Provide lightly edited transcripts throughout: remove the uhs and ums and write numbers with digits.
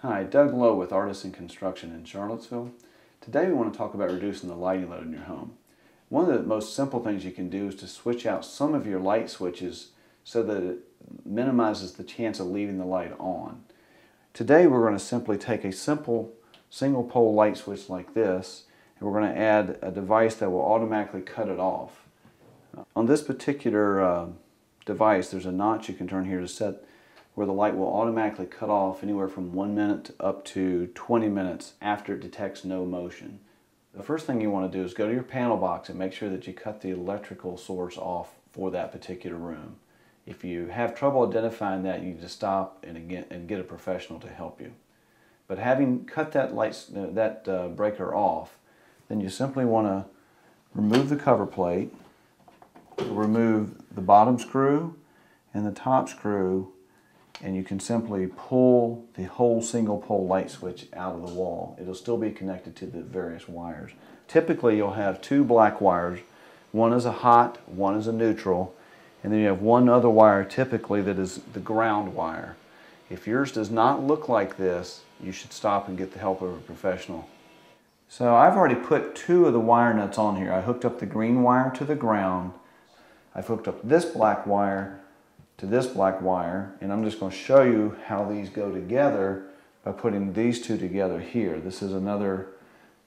Hi, Doug Lowe with Artisan Construction in Charlottesville. Today we want to talk about reducing the lighting load in your home. One of the most simple things you can do is to switch out some of your light switches so that it minimizes the chance of leaving the light on. Today we're going to simply take a simple single pole light switch like this, and we're going to add a device that will automatically cut it off. On this particular device, there's a notch you can turn here to set where the light will automatically cut off anywhere from 1 minute up to 20 minutes after it detects no motion. The first thing you want to do is go to your panel box and make sure that you cut the electrical source off for that particular room. If you have trouble identifying that, you need to stop and get a professional to help you. But having cut that breaker off, then you simply want to remove the cover plate, remove the bottom screw and the top screw, and you can simply pull the whole single pole light switch out of the wall. It'll still be connected to the various wires. Typically you'll have two black wires. One is a hot, one is a neutral, and then you have one other wire typically that is the ground wire. If yours does not look like this, you should stop and get the help of a professional. So I've already put two of the wire nuts on here. I hooked up the green wire to the ground. I've hooked up this black wire to this black wire, and I'm just going to show you how these go together by putting these two together here. This is another,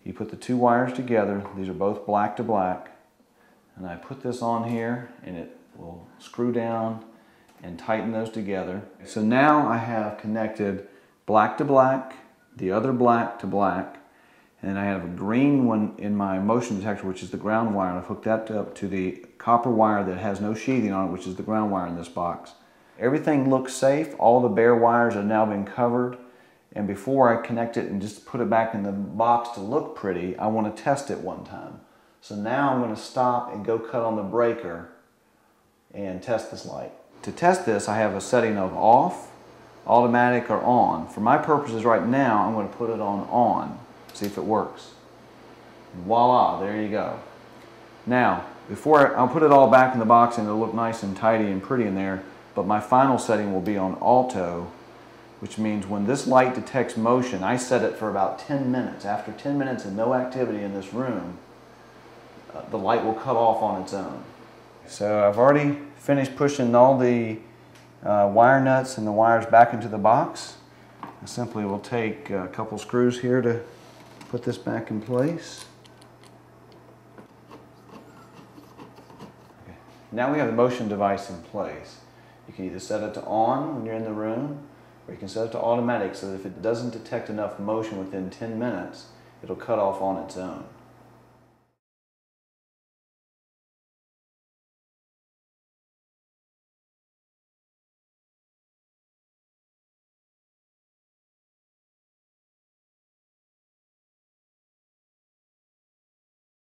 you put the two wires together, these are both black to black, and I put this on here and it will screw down and tighten those together. So now I have connected black to black, the other black to black, and I have a green one in my motion detector, which is the ground wire, and I've hooked that up to the copper wire that has no sheathing on it, which is the ground wire in this box. Everything looks safe. All the bare wires have now been covered, and before I connect it and just put it back in the box to look pretty, I want to test it one time. So now I'm going to stop and go cut on the breaker and test this light. To test this, I have a setting of off, automatic, or on. For my purposes right now, I'm going to put it on. See if it works. Voila, there you go. Now, I'll put it all back in the box and it'll look nice and tidy and pretty in there, but my final setting will be on auto, which means when this light detects motion, I set it for about 10 minutes. After 10 minutes and no activity in this room, the light will cut off on its own. So I've already finished pushing all the wire nuts and the wires back into the box. I simply will take a couple screws here to put this back in place. Okay. Now we have the motion device in place. You can either set it to on when you're in the room, or you can set it to automatic so that if it doesn't detect enough motion within 10 minutes, it'll cut off on its own.